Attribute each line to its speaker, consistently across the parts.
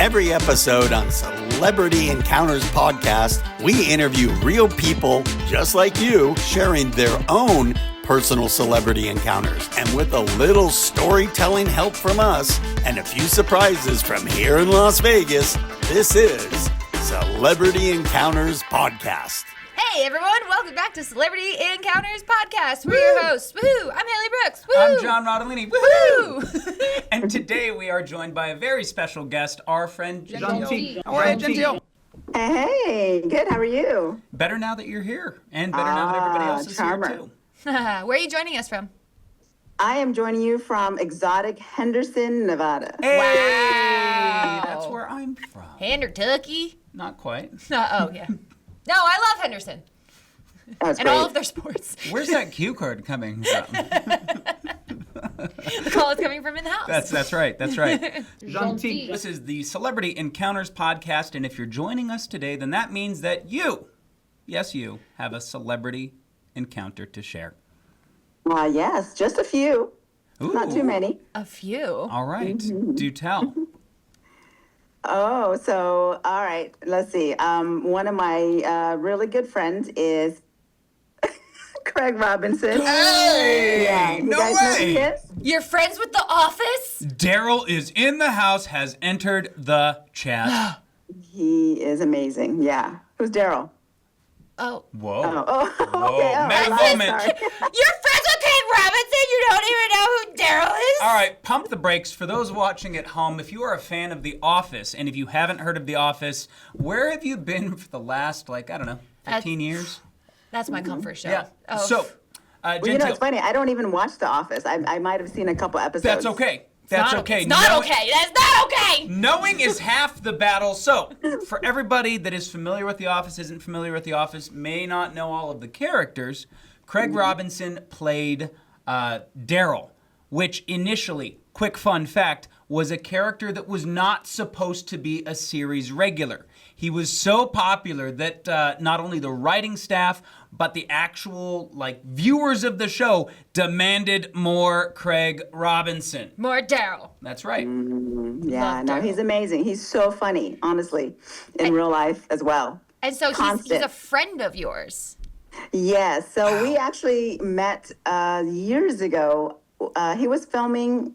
Speaker 1: Every episode on Celebrity Encounters Podcast, we interview real people just like you sharing their own personal celebrity encounters. And with a little storytelling help from us and a few surprises from here in Las Vegas, this is Celebrity Encounters Podcast.
Speaker 2: Hey everyone, welcome back to Celebrity Encounters Podcast. We're your hosts. Woohoo! I'm Hailey Brooks. Woo!
Speaker 3: I'm John Rodolini. Woohoo! And today we are joined by a very special guest, our friend Gentee. How are you, Gentee?
Speaker 4: Hey, good. How are you?
Speaker 3: Better now that you're here, and better now that everybody else is
Speaker 4: charmer.
Speaker 3: here too.
Speaker 2: Where are you joining us from?
Speaker 4: I am joining you from exotic Henderson, Nevada.
Speaker 3: Hey,
Speaker 2: Wow.
Speaker 3: that's where I'm from.
Speaker 2: Kentucky?
Speaker 3: Not quite.
Speaker 2: Oh, yeah. No, I love Henderson.
Speaker 4: That's
Speaker 2: And
Speaker 4: great.
Speaker 2: all of their sports.
Speaker 3: Where's that cue card coming from?
Speaker 2: The call is coming from in the house.
Speaker 3: That's right. Gentee. This is the Celebrity Encounters Podcast, and if you're joining us today, then that means that you, yes, you, have a celebrity encounter to share.
Speaker 4: Yes, just a few.
Speaker 3: Ooh.
Speaker 4: Not too many.
Speaker 2: A few.
Speaker 3: All right. Do tell.
Speaker 4: Oh, so, all right. Let's see. One of my really good friends is Craig Robinson.
Speaker 3: Hey!
Speaker 4: Yeah. You
Speaker 3: No
Speaker 4: guys know who
Speaker 3: way!
Speaker 4: he is?
Speaker 2: You're friends with The Office?
Speaker 3: Daryl is in the house, has entered the chat.
Speaker 4: He is amazing. Yeah. Who's Daryl?
Speaker 2: Oh.
Speaker 3: Whoa.
Speaker 4: Oh,
Speaker 3: Whoa.
Speaker 4: okay. Oh,
Speaker 3: Meta
Speaker 4: I'm
Speaker 3: moment.
Speaker 4: sorry.
Speaker 2: You're friends with Craig Robinson? You don't even know who Daryl is?
Speaker 3: All right, pump the brakes. For those watching at home, if you are a fan of The Office, and if you haven't heard of The Office, where have you been for the last, 15 years?
Speaker 2: That's my comfort show.
Speaker 3: Yeah.
Speaker 2: Oh.
Speaker 3: So,
Speaker 4: Well,
Speaker 3: Gentee,
Speaker 4: it's funny. I don't even watch The Office. I might have seen a couple episodes.
Speaker 3: that's okay. That's okay.
Speaker 2: It's not okay. That's not okay.
Speaker 3: Knowing is half the battle. So, for everybody that is familiar with The Office, isn't familiar with The Office, may not know all of the characters, Craig Robinson played Daryl, which initially, quick fun fact, was a character that was not supposed to be a series regular. He was so popular that not only the writing staff, but the actual viewers of the show demanded more Craig Robinson.
Speaker 2: More Daryl.
Speaker 3: That's right.
Speaker 4: Yeah,
Speaker 2: Love
Speaker 4: no,
Speaker 2: Daryl.
Speaker 4: he's amazing. He's so funny, honestly, in real life as well.
Speaker 2: And so he's
Speaker 4: Constant.
Speaker 2: a friend of yours.
Speaker 4: Yes, so we actually met years ago. He was filming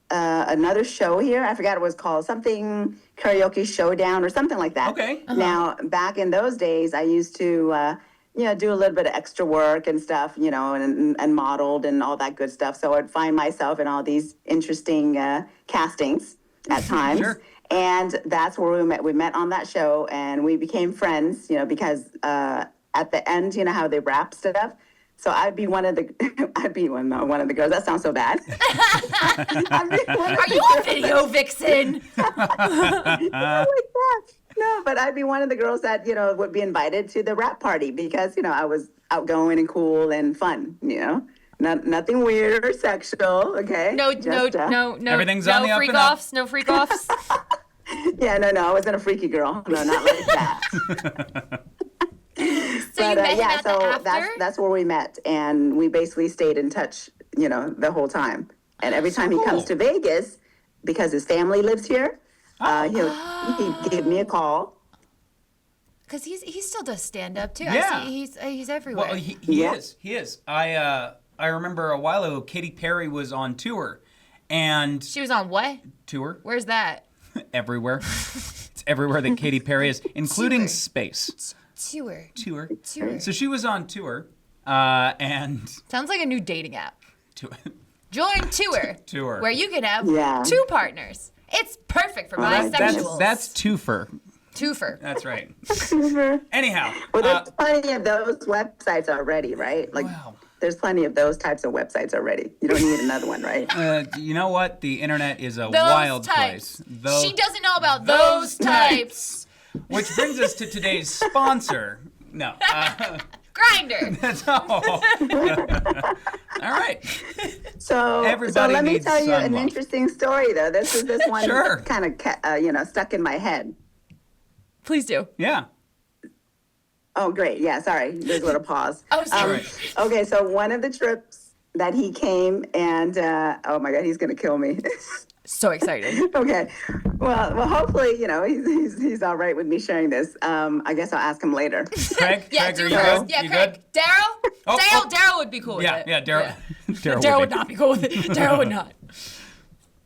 Speaker 4: another show here. I forgot what it was called, something Karaoke Showdown or something like that.
Speaker 3: Okay.
Speaker 4: Now, back in those days, I used to, do a little bit of extra work and stuff, and modeled and all that good stuff. So I'd find myself in all these interesting castings at times.
Speaker 3: Sure.
Speaker 4: And that's where we met. We met on that show, and we became friends, because at the end, how they wrap stuff. So I'd be one of the girls. That sounds so bad.
Speaker 2: Are you a video vixen?
Speaker 4: Oh my gosh. No, but I'd be one of the girls that, would be invited to the rap party because, I was outgoing and cool and fun, Nothing weird or sexual, okay?
Speaker 2: No.
Speaker 3: Everything's
Speaker 2: no
Speaker 3: on the up
Speaker 2: freak
Speaker 3: and up.
Speaker 2: offs. No freak offs.
Speaker 4: Yeah, no, I wasn't a freaky girl. No, not like that.
Speaker 2: So you met him at the after?
Speaker 4: That's where we met, and we basically stayed in touch, the whole time. And every time he comes to Vegas, because his family lives here, he'd give me a call.
Speaker 2: Because he still does stand up too.
Speaker 3: Yeah.
Speaker 2: I see he's everywhere.
Speaker 3: Well, he
Speaker 4: Yeah.
Speaker 3: is. He is. I remember a while ago, Katy Perry was on tour, and
Speaker 2: She was on what?
Speaker 3: tour
Speaker 2: Where's that?
Speaker 3: everywhere. It's everywhere that Katy Perry is, including
Speaker 2: Tour.
Speaker 3: space.
Speaker 2: Tour.
Speaker 3: Tour. So she was on tour, and
Speaker 2: Sounds like a new dating app.
Speaker 3: tour.
Speaker 2: Join Tour.
Speaker 3: Tour.
Speaker 2: Where you can have
Speaker 4: Yeah.
Speaker 2: 2 partners. It's perfect for bisexuals.
Speaker 3: That's twofer.
Speaker 2: Twofer.
Speaker 3: That's right. Anyhow.
Speaker 4: Well, there's plenty of those websites already, right?
Speaker 3: Wow.
Speaker 4: There's plenty of those types of websites already. You don't need another one, right?
Speaker 3: You know what? The internet is a
Speaker 2: Those
Speaker 3: wild
Speaker 2: types.
Speaker 3: place.
Speaker 2: She doesn't know about those types.
Speaker 3: Which brings us to today's sponsor. No.
Speaker 2: Grinder.
Speaker 3: That's all. All right.
Speaker 4: So
Speaker 3: Everybody
Speaker 4: let me
Speaker 3: needs
Speaker 4: tell you an
Speaker 3: sunblock.
Speaker 4: interesting story, though. This one
Speaker 3: Sure.
Speaker 4: kind of stuck in my head.
Speaker 2: Please do.
Speaker 3: Yeah.
Speaker 4: Oh, great. Yeah, sorry. There's a little pause.
Speaker 2: Oh, sorry.
Speaker 3: Right.
Speaker 4: Okay, so one of the trips that he came and, oh my God, he's going to kill me.
Speaker 2: So excited.
Speaker 4: Okay. Well, hopefully, he's all right with me sharing this. I guess I'll ask him later.
Speaker 3: Craig,
Speaker 2: Yeah,
Speaker 3: Craig,
Speaker 2: do
Speaker 3: are you
Speaker 2: yours.
Speaker 3: good?
Speaker 2: Yeah,
Speaker 3: You
Speaker 2: Craig.
Speaker 3: good?
Speaker 2: Daryl?
Speaker 3: Oh.
Speaker 2: Daryl would be cool with it.
Speaker 3: Yeah, Daryl.
Speaker 2: Daryl would not be cool with it. Daryl would not.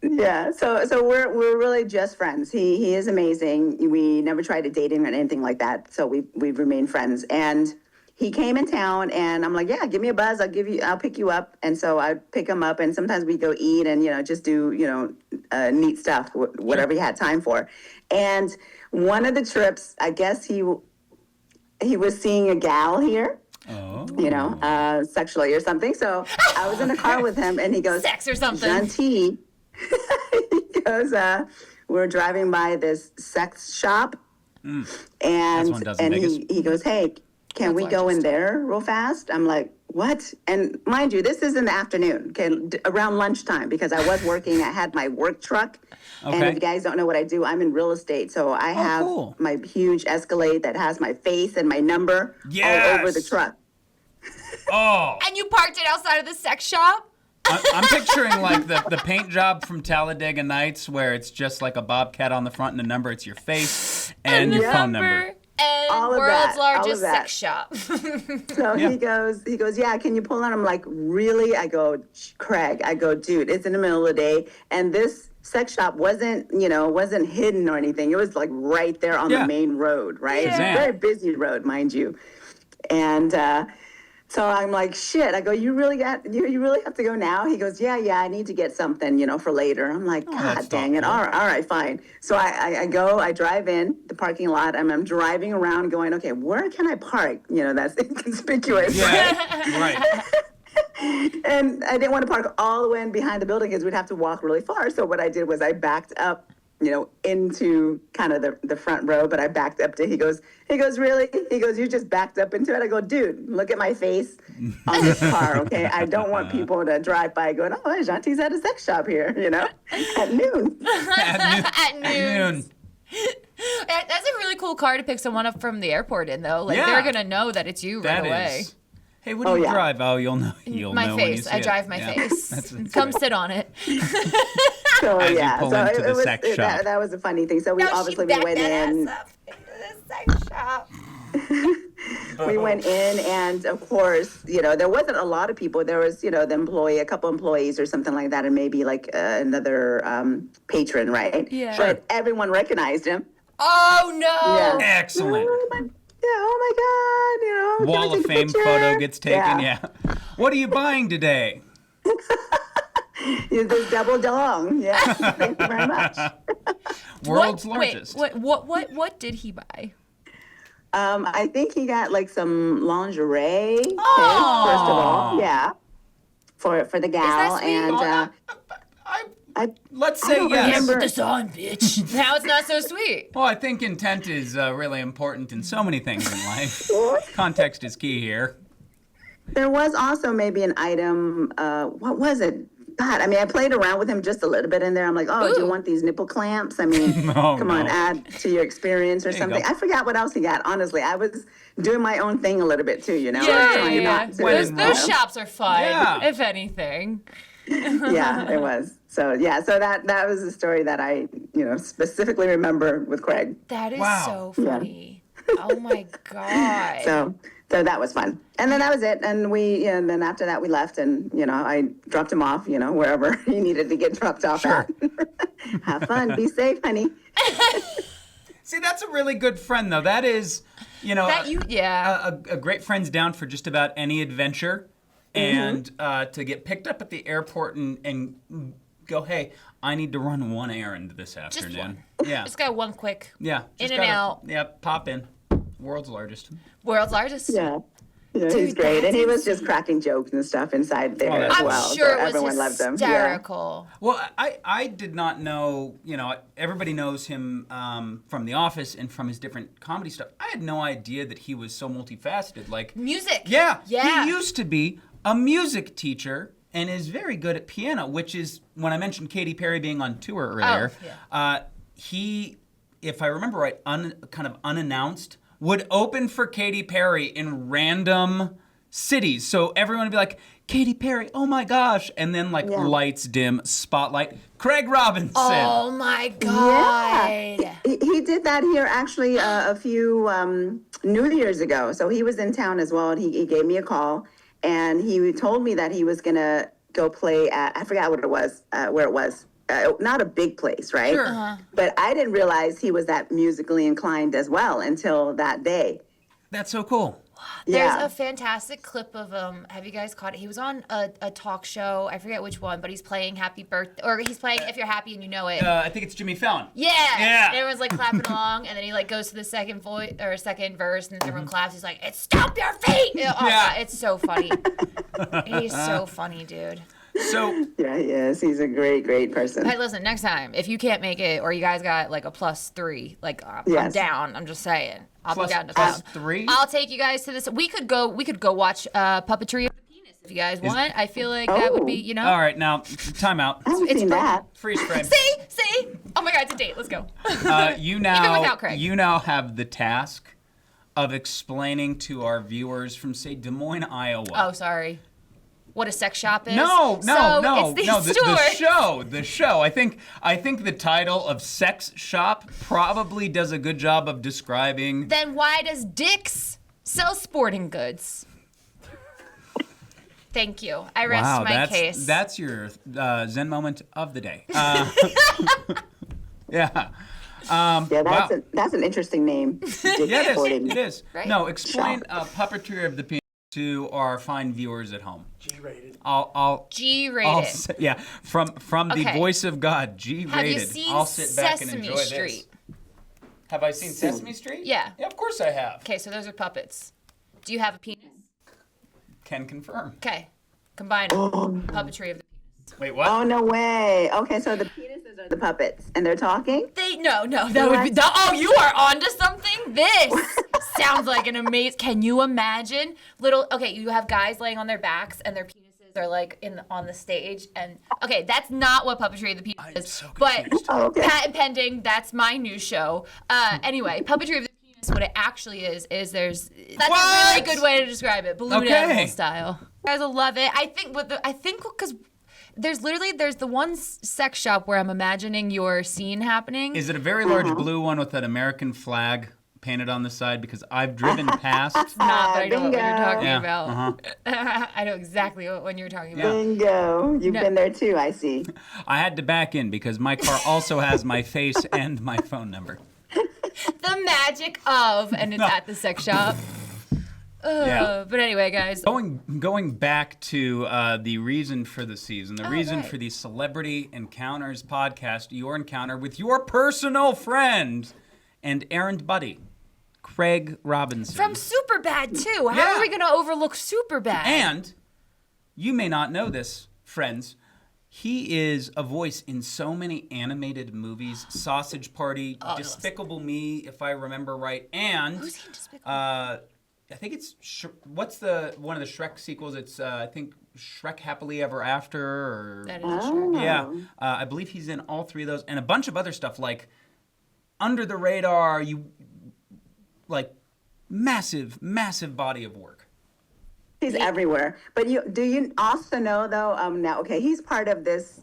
Speaker 4: Yeah. So we're really just friends. He is amazing. We never tried to date him or anything like that. So we've remained friends. And he came in town, and I'm like, yeah, give me a buzz. I'll pick you up. And so I pick him up, and sometimes we go eat and just do neat stuff, whatever he had time for. And one of the trips, I guess he was seeing a gal here.
Speaker 3: Oh.
Speaker 4: Sexually or something. So I was in the car with him, and he goes,
Speaker 2: Sex or something.
Speaker 4: Gentee. He goes, we're driving by this sex shop,
Speaker 3: one
Speaker 4: and
Speaker 3: does in Vegas.
Speaker 4: he goes, hey, can we go in there real fast? I'm like, what? And mind you, this is in the afternoon, okay, around lunchtime, because I was working. I had my work truck. And
Speaker 3: Okay.
Speaker 4: if you guys don't know what I do, I'm in real estate. So I have
Speaker 3: cool.
Speaker 4: my huge Escalade that has my face and my number all over the
Speaker 3: Yes.
Speaker 4: truck.
Speaker 3: Oh.
Speaker 2: And you parked it outside of the sex shop?
Speaker 3: I'm picturing like the paint job from Talladega Nights where it's just like a bobcat on the front and a number. It's your face and your phone number.
Speaker 2: And
Speaker 4: All of
Speaker 2: world's
Speaker 4: that, all of
Speaker 2: largest
Speaker 4: that.
Speaker 2: sex shop.
Speaker 4: So
Speaker 3: Yeah.
Speaker 4: he goes, yeah, can you pull on? I'm like, really? I go, Craig, dude, it's in the middle of the day. And this sex shop wasn't hidden or anything. It was like right there on
Speaker 3: Yeah.
Speaker 4: the main road, right?
Speaker 3: Yeah.
Speaker 4: Very busy road, mind you. And so I'm like, shit. I go, you really have to go now? He goes, yeah, I need to get something, for later. I'm like,
Speaker 3: that's
Speaker 4: God dang it.
Speaker 3: thoughtful.
Speaker 4: All right, fine. So I drive in the parking lot, and I'm driving around going, okay, where can I park? That's inconspicuous.
Speaker 3: Yeah. Right.
Speaker 4: And I didn't want to park all the way in behind the building because we'd have to walk really far. So what I did was I backed up, into kind of the front row, but I backed up to, he goes, really? He goes, you just backed up into it? I go, dude, look at my face on this car, okay? I don't want people to drive by going, oh, Gentee's at a sex shop here, at noon.
Speaker 2: At noon.
Speaker 3: Noon.
Speaker 2: That's a really cool car to pick someone up from the airport in, though. Like,
Speaker 3: Yeah.
Speaker 2: they're going to know that it's you right
Speaker 3: That
Speaker 2: away.
Speaker 3: is. Hey, what do you
Speaker 4: yeah.
Speaker 3: drive? Oh, you'll know.
Speaker 2: My
Speaker 3: know when you
Speaker 2: face.
Speaker 3: see
Speaker 2: I
Speaker 3: it.
Speaker 2: drive my
Speaker 3: Yeah.
Speaker 2: face.
Speaker 3: That's
Speaker 2: Come sit on it.
Speaker 4: So
Speaker 3: As you
Speaker 4: yeah,
Speaker 3: pull
Speaker 4: so
Speaker 3: into the
Speaker 4: it was
Speaker 3: sex shop.
Speaker 4: that was a funny thing. So we obviously we
Speaker 2: backed
Speaker 4: went
Speaker 2: that
Speaker 4: in.
Speaker 2: ass up into the sex shop.
Speaker 4: We went in, and of course, there wasn't a lot of people. There was, a couple employees or something like that, and maybe like another patron, right?
Speaker 2: Yeah.
Speaker 4: But everyone recognized him.
Speaker 2: Oh, no.
Speaker 4: Yeah.
Speaker 3: Excellent.
Speaker 4: Oh my God,
Speaker 3: Wall
Speaker 4: can I
Speaker 3: of
Speaker 4: take a
Speaker 3: Fame
Speaker 4: picture?
Speaker 3: photo gets taken.
Speaker 4: Yeah.
Speaker 3: Yeah. What are you buying today?
Speaker 4: This double dong. Yeah. Thank you very much.
Speaker 3: World's largest.
Speaker 2: What did he buy?
Speaker 4: I think he got like some lingerie. First of
Speaker 3: Aw.
Speaker 4: all, yeah, for the gal,
Speaker 2: sweet?
Speaker 4: and
Speaker 3: Let's
Speaker 4: I
Speaker 3: say
Speaker 4: don't
Speaker 3: yes.
Speaker 4: remember.
Speaker 2: Put this on, bitch. Now it's not so sweet.
Speaker 3: Well, I think intent is really important in so many things in life. Context is key here.
Speaker 4: There was also maybe an item. What was it? God, I mean, I played around with him just a little bit in there. I'm like, oh, do you
Speaker 2: Ooh.
Speaker 4: want these nipple clamps? I mean,
Speaker 3: Oh,
Speaker 4: come on,
Speaker 3: no.
Speaker 4: add to your experience or
Speaker 3: you
Speaker 4: something.
Speaker 3: go.
Speaker 4: I forgot what else he got. Honestly, I was doing my own thing a little bit too,
Speaker 2: Yeah.
Speaker 4: trying not to.
Speaker 2: Those shops are fun,
Speaker 3: Yeah.
Speaker 2: if anything.
Speaker 4: Yeah, it was. So yeah, so that was the story that I, specifically remember with Craig.
Speaker 2: That is
Speaker 3: Wow.
Speaker 2: so funny. Oh my God.
Speaker 4: So that was fun. And then that was it. And and then after that we left, and, I dropped him off, wherever he needed to get dropped off
Speaker 3: Sure.
Speaker 4: at. Have fun. Be safe, honey.
Speaker 3: See, that's a really good friend, though. That is, a great friend's down for just about any adventure. And to get picked up at the airport and go, hey, I need to run one errand this afternoon.
Speaker 2: one.
Speaker 3: Yeah.
Speaker 2: Just got one quick.
Speaker 3: Yeah.
Speaker 2: In
Speaker 3: just
Speaker 2: and out.
Speaker 3: Yeah, pop in. World's largest.
Speaker 2: World's largest.
Speaker 4: Yeah. He's
Speaker 2: Dude,
Speaker 4: great.
Speaker 2: that's
Speaker 4: And he was just cracking jokes and stuff inside there
Speaker 3: that's
Speaker 4: as
Speaker 2: I'm
Speaker 4: well.
Speaker 2: sure
Speaker 4: so
Speaker 2: it was
Speaker 4: everyone loved him.
Speaker 2: hysterical.
Speaker 3: Well, I did not know, everybody knows him from The Office and from his different comedy stuff. I had no idea that he was so multifaceted. Like,
Speaker 2: Music.
Speaker 3: yeah,
Speaker 2: Yeah.
Speaker 3: he used to be a music teacher and is very good at piano, which is, when I mentioned Katy Perry being on tour earlier, he, if I remember right, kind of unannounced, would open for Katy Perry in random cities. So everyone would be like, Katy Perry, oh my gosh. And then like lights dim, spotlight, Craig Robinson.
Speaker 2: Oh my God.
Speaker 4: Yeah. He did that here actually a few New Year's ago. So he was in town as well, and he gave me a call, and he told me that he was going to go play at, I forgot what it was, where it was. Not a big place, right?
Speaker 3: Sure.
Speaker 4: But I didn't realize he was that musically inclined as well until that day.
Speaker 3: That's so cool.
Speaker 2: There's a fantastic clip of have you guys caught it? He was on a talk show. I forget which one, but he's playing Happy Birthday, or he's playing If You're Happy and You Know It.
Speaker 3: I think it's Jimmy Fallon.
Speaker 2: Yeah.
Speaker 3: Yeah.
Speaker 2: And everyone's like clapping along, and then he like goes to the second verse, and everyone claps. He's like, "It's stomp your feet!" Oh, God, it's so funny. He's so funny, dude.
Speaker 3: So
Speaker 4: yeah, he is. He's a great person.
Speaker 2: Hey, listen, next time, if you can't make it, or you guys got like a +3, like I'm down. I'm just saying. I'll be down to
Speaker 3: +3?
Speaker 2: I'll take you guys to this. We could go watch Puppetry of the Penis if you guys want. I feel like that would be,
Speaker 3: All right, now, time out.
Speaker 4: I haven't seen that.
Speaker 3: Freeze frame.
Speaker 2: See? Oh my God, it's a date. Let's go.
Speaker 3: You
Speaker 2: Even without Craig.
Speaker 3: You now have the task of explaining to our viewers from, say, Des Moines, Iowa.
Speaker 2: Oh, sorry. What a sex shop is?
Speaker 3: No.
Speaker 2: It's
Speaker 3: The show. I think the title of Sex Shop probably does a good job of describing.
Speaker 2: Then why does Dick's sell sporting goods? Thank you. I rest my case.
Speaker 3: That's your Zen moment of the day. Yeah.
Speaker 4: That's an interesting name.
Speaker 3: It is.
Speaker 2: Right?
Speaker 3: No, explain Puppetry of the Penis to our fine viewers at home.
Speaker 5: G-rated.
Speaker 3: I'll
Speaker 2: G-rated.
Speaker 3: Yeah, from the voice of God, G-rated.
Speaker 2: Have you seen
Speaker 3: I'll sit back
Speaker 2: Sesame
Speaker 3: and enjoy
Speaker 2: Street?
Speaker 3: this. Have I seen Sesame Street?
Speaker 2: Yeah.
Speaker 3: Yeah, of course I have.
Speaker 2: Okay, so those are puppets. Do you have a penis?
Speaker 3: Can confirm.
Speaker 2: Okay. Combine puppetry of the penis.
Speaker 3: Wait, what?
Speaker 4: Oh, no way. Okay, so the penises are the puppets, and they're talking?
Speaker 2: No, that would be. Oh, you are onto something. This sounds like an amazing. Can you imagine you have guys laying on their backs and their penises are like on the stage, and okay, that's not what Puppetry of the Penis is.
Speaker 3: So
Speaker 2: but
Speaker 3: confused.
Speaker 2: patent pending. That's my new show. Anyway, Puppetry of the Penis. What it actually is that's a really good way to describe it. Balloon animal style. You guys will love it. I think because. There's the one sex shop where I'm imagining your scene happening.
Speaker 3: Is it a very large blue one with that American flag painted on the side? Because I've driven past.
Speaker 2: Not, but I know what you're talking
Speaker 3: Yeah,
Speaker 2: about. I know exactly what one you're talking about.
Speaker 4: Bingo. You've been there too, I see.
Speaker 3: I had to back in because my car also has my face and my phone number.
Speaker 2: The magic of, and it's at the sex shop. But anyway, guys.
Speaker 3: Going back to the reason for the season, the reason
Speaker 2: right.
Speaker 3: for the Celebrity Encounters podcast, your encounter with your personal friend and errand buddy, Craig Robinson.
Speaker 2: From Superbad, too. How are we going to overlook Superbad?
Speaker 3: And you may not know this, friends. He is a voice in so many animated movies. Sausage Party, Despicable Me, if I remember right. And
Speaker 2: who's he in Despicable?
Speaker 3: I think it's what's one of the Shrek sequels? It's I think Shrek Happily Ever After. Or
Speaker 2: That is Shrek.
Speaker 3: yeah, I believe he's in all three of those, and a bunch of other stuff like Under the Radar. Massive body of work.
Speaker 4: He's everywhere. But do you also know though? Now, okay, he's part of this.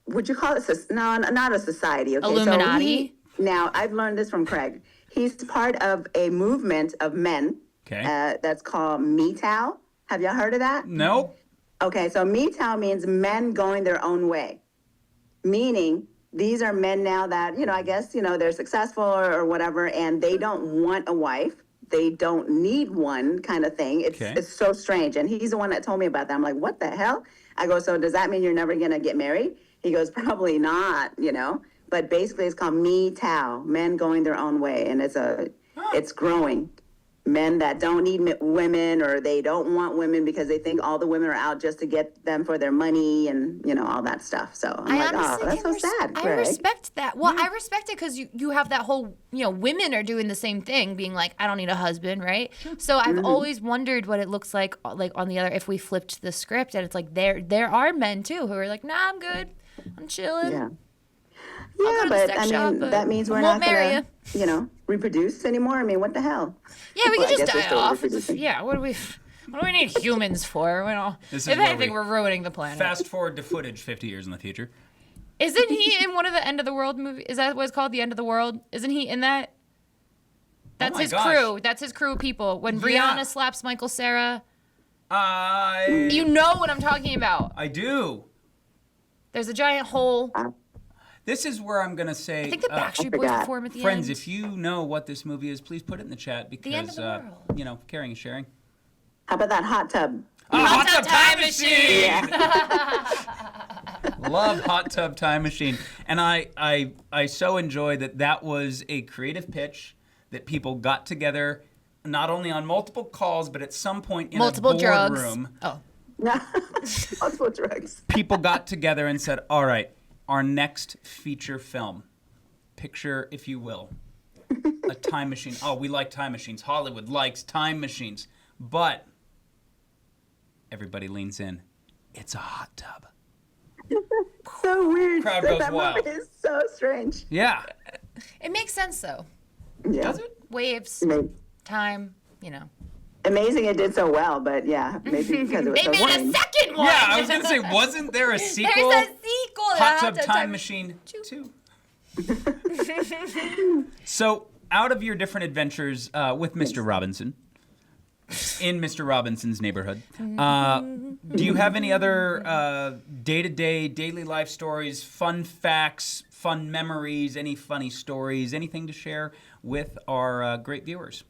Speaker 4: Would you call it? No, not a society. Okay,
Speaker 2: Illuminati.
Speaker 4: Now, I've learned this from Craig. He's part of a movement of men.
Speaker 3: Okay.
Speaker 4: That's called MeToo. Have y'all heard of that?
Speaker 3: Nope.
Speaker 4: Okay, so MeToo means men going their own way. Meaning, these are men now that, I guess, they're successful or whatever, and they don't want a wife. They don't need one kind of thing. It's so strange. And he's the one that told me about that. I'm like, what the hell? I go, so does that mean you're never going to get married? He goes, probably not, But basically, it's called MeToo, men going their own way, and it's growing. Men that don't need women, or they don't want women because they think all the women are out just to get them for their money and all that stuff. So I'm like, oh, that's so sad, Craig.
Speaker 2: I respect that. Well, I respect it because you have that whole women are doing the same thing, being like, I don't need a husband, right? So I've always wondered what it looks like on the other if we flipped the script, and it's like there are men too who are like, nah, I'm good, I'm chilling.
Speaker 4: Yeah. Yeah, but I mean, that means we're not going to, reproduce anymore? I mean, what the hell?
Speaker 2: Yeah, we
Speaker 4: Well,
Speaker 2: could
Speaker 4: I
Speaker 2: just
Speaker 4: guess we're
Speaker 2: die
Speaker 4: still
Speaker 2: off.
Speaker 4: reproducing.
Speaker 2: Yeah, what do we need humans for? We don't,
Speaker 3: This is
Speaker 2: if
Speaker 3: where
Speaker 2: anything,
Speaker 3: we
Speaker 2: we're ruining the planet.
Speaker 3: Fast forward to footage 50 years in the future.
Speaker 2: Isn't he in one of the End of the World movies? Is that what it's called, The End of the World? Isn't he in that? That's
Speaker 3: my
Speaker 2: his
Speaker 3: gosh.
Speaker 2: crew. That's his crew people. When
Speaker 3: Yeah.
Speaker 2: Rihanna slaps Michael Cera.
Speaker 3: I
Speaker 2: You know what I'm talking about.
Speaker 3: do.
Speaker 2: There's a giant hole.
Speaker 3: This is where I'm going to say,
Speaker 2: I think the Backstreet Boys
Speaker 4: forgot.
Speaker 2: perform at the
Speaker 3: friends,
Speaker 2: end.
Speaker 3: if you know what this movie is, please put it in the chat because,
Speaker 2: End of the World.
Speaker 3: Caring is sharing.
Speaker 4: How about that hot tub?
Speaker 3: Hot
Speaker 2: Tub Time Machine!
Speaker 3: Love Hot Tub Time Machine. And I so enjoy that was a creative pitch that people got together not only on multiple calls, but at some point in
Speaker 2: Multiple
Speaker 3: a
Speaker 2: drugs.
Speaker 3: boardroom.
Speaker 2: Oh.
Speaker 4: Multiple drugs.
Speaker 3: People got together and said, all right, our next feature film, picture, if you will, a time machine. Oh, we like time machines. Hollywood likes time machines. But everybody leans in. It's a hot tub.
Speaker 4: So weird.
Speaker 3: Crowd goes
Speaker 4: that
Speaker 3: wild.
Speaker 4: movie is so strange.
Speaker 3: Yeah.
Speaker 2: It makes sense, though.
Speaker 4: Yeah.
Speaker 3: Does it?
Speaker 2: Waves, time,
Speaker 4: Amazing it did so well, but yeah, maybe because it was
Speaker 2: They
Speaker 4: so
Speaker 2: made
Speaker 4: boring.
Speaker 2: a second one!
Speaker 3: Yeah, I was going to say, wasn't there a sequel?
Speaker 2: There's a sequel to
Speaker 3: Hot Tub Time Machine 2. So, out of your different adventures with Mr. Robinson, in Mr. Robinson's neighborhood, do you have any other day-to-day, daily life stories, fun facts, fun memories, any funny stories, anything to share with our great viewers?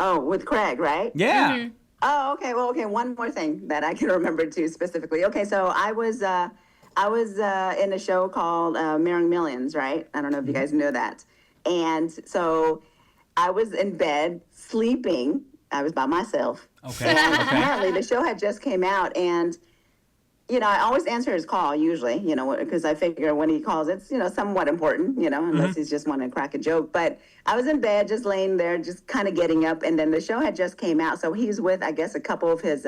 Speaker 4: Oh, with Craig, right?
Speaker 3: Yeah.
Speaker 4: Oh, okay. Well, okay. One more thing that I can remember too specifically. Okay, so I was in a show called Marrying Millions, right? I don't know if you guys know that. And so I was in bed sleeping. I was by myself.
Speaker 3: Okay.
Speaker 4: And
Speaker 3: Okay.
Speaker 4: apparently the show had just came out, and I always answer his call usually, because I figure when he calls, it's, somewhat important, unless he's just want to crack a joke. But I was in bed, just laying there, just kind of getting up. And then the show had just came out. So he's with, I guess, a couple of his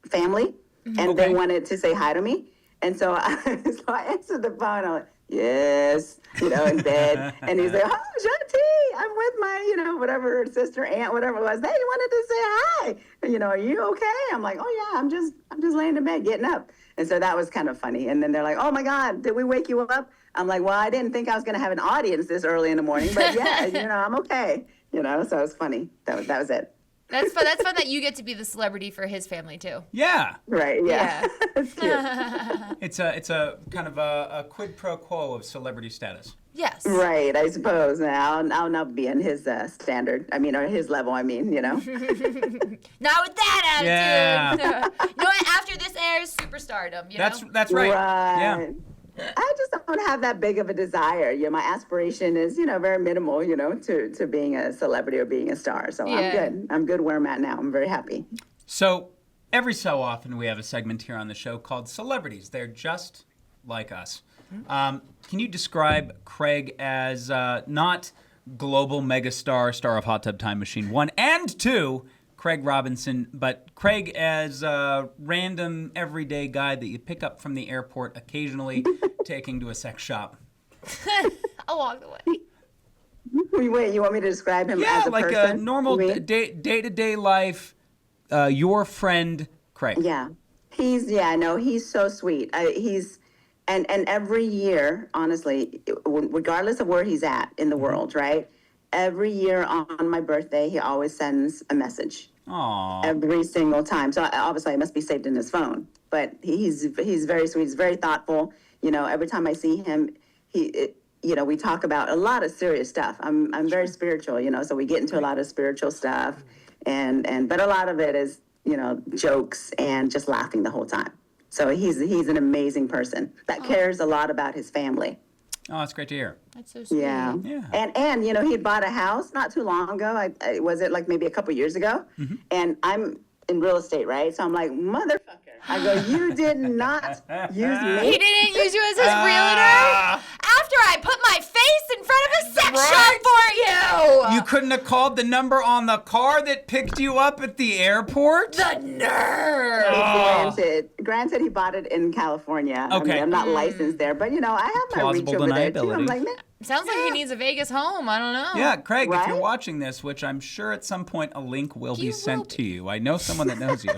Speaker 4: family, and they wanted to say hi to me. And so I answered the phone. I'm like, yes, in bed. And he's like, oh, Gentee, I'm with my, whatever, sister, aunt, whatever it was. They wanted to say hi. Are you okay? I'm like, oh yeah, I'm just laying in bed, getting up. And so that was kind of funny. And then they're like, oh my God, did we wake you up? I'm like, well, I didn't think I was going to have an audience this early in the morning, but yeah, I'm okay. So it was funny. That was it.
Speaker 2: That's fun. That's fun that you get to be the celebrity for his family, too.
Speaker 3: Yeah.
Speaker 4: Right, yeah. It's cute.
Speaker 3: It's a kind of a quid pro quo of celebrity status.
Speaker 2: Yes.
Speaker 4: Right, I suppose. I'll not be in his standard. Or his level,
Speaker 2: Not with that
Speaker 3: Yeah.
Speaker 2: attitude. You know what? After this airs, superstardom,
Speaker 3: That's right. Yeah.
Speaker 4: Right. I just don't have that big of a desire. My aspiration is, very minimal, to being a celebrity or being a star. So
Speaker 2: Yeah.
Speaker 4: I'm good. I'm good where I'm at now. I'm very happy.
Speaker 3: So every so often we have a segment here on the show called Celebrities. They're just like us. Can you describe Craig as not global megastar, star of Hot Tub Time Machine 1 and 2, Craig Robinson, but Craig as a random everyday guy that you pick up from the airport occasionally taking to a sex shop?
Speaker 2: Along the way.
Speaker 4: Wait, you want me to describe him
Speaker 3: Yeah,
Speaker 4: as a
Speaker 3: like
Speaker 4: person?
Speaker 3: a normal
Speaker 4: You mean?
Speaker 3: day-to-day life, your friend Craig.
Speaker 4: Yeah. He's so sweet. And every year, honestly, regardless of where he's at in the world, right? Every year on my birthday, he always sends a message.
Speaker 3: Aww.
Speaker 4: Every single time. So obviously, it must be saved in his phone. But he's very sweet. He's very thoughtful. Every time I see him, we talk about a lot of serious stuff. I'm very spiritual, so we get into a lot of spiritual stuff, but a lot of it is, jokes and just laughing the whole time. So he's an amazing person that cares a lot about his family.
Speaker 3: Oh, that's great to hear.
Speaker 2: That's so sweet.
Speaker 4: Yeah.
Speaker 3: Yeah.
Speaker 4: And he had bought a house not too long ago. Was it like maybe a couple years ago?
Speaker 3: Mm-hmm.
Speaker 4: And I'm in real estate, right? So I'm like, motherfucker. I go, you did not use
Speaker 2: He
Speaker 4: me.
Speaker 2: didn't use you as his realtor? After I put my face in front of a sex shop for you!
Speaker 3: You couldn't have called the number on the car that picked you up at the airport?
Speaker 2: The nerve.
Speaker 4: Granted, he bought it in California.
Speaker 3: Okay.
Speaker 4: I mean, I'm not licensed there, but you know, I have my
Speaker 3: Plausible
Speaker 4: reach over there too. I'm
Speaker 3: deniability.
Speaker 4: like, man.
Speaker 2: Sounds like he needs a Vegas home. I don't know.
Speaker 3: Yeah, Craig, if you're
Speaker 4: Right?
Speaker 3: watching this, which I'm sure at some point a link will be
Speaker 2: You
Speaker 3: sent
Speaker 2: will
Speaker 3: to you. I know someone that knows you.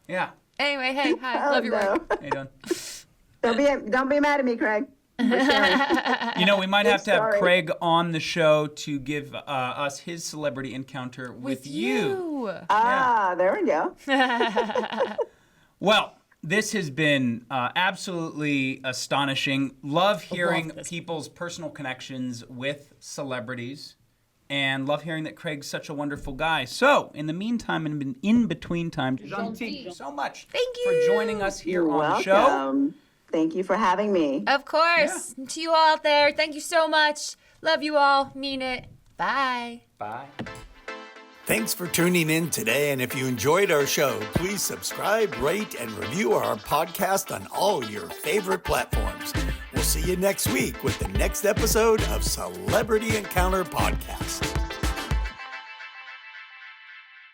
Speaker 3: Yeah.
Speaker 2: Anyway, hey, hi.
Speaker 4: Oh,
Speaker 2: Love your work.
Speaker 3: How you doing?
Speaker 4: Don't be mad at me, Craig. For sharing.
Speaker 3: You know, we might have to have
Speaker 4: Sorry.
Speaker 3: Craig on the show to give us his celebrity encounter with you.
Speaker 4: There we go.
Speaker 3: Well, this has been absolutely astonishing. Love hearing people's personal connections with celebrities, and love hearing that Craig's such a wonderful guy. So, in the meantime, and in between time, Gentee, thank you so much for joining us here
Speaker 4: You're
Speaker 3: on the show.
Speaker 4: welcome. Thank you for having me.
Speaker 2: Of course. Yeah. To you all out there, thank you so much. Love you all. Mean it. Bye.
Speaker 3: Bye.
Speaker 1: Thanks for tuning in today, and if you enjoyed our show, please subscribe, rate, and review our podcast on all your favorite platforms. We'll see you next week with the next episode of Celebrity Encounter Podcast.